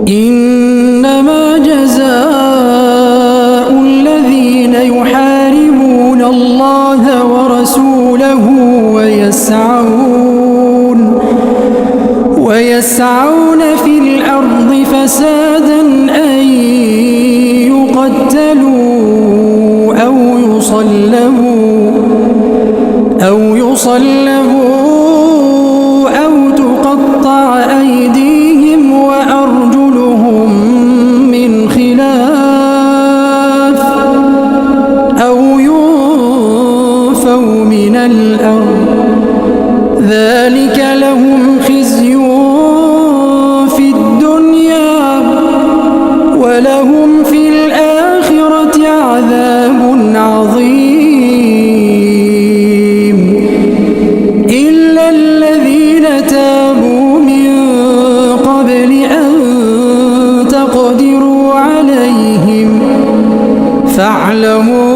إنما جزاء الذين يحاربون الله ورسوله ويسعون في الأرض فسادا أن يقتلوا أو يصلبوا أو تقطع أيديهم وأرجلهم من خلاف أو ينفوا من الأرض ذلك لهم خزي في الدنيا ولهم في الآخرة عذاب عظيم إلا الذين تابوا من قبل أن تقدروا عليهم فاعلموا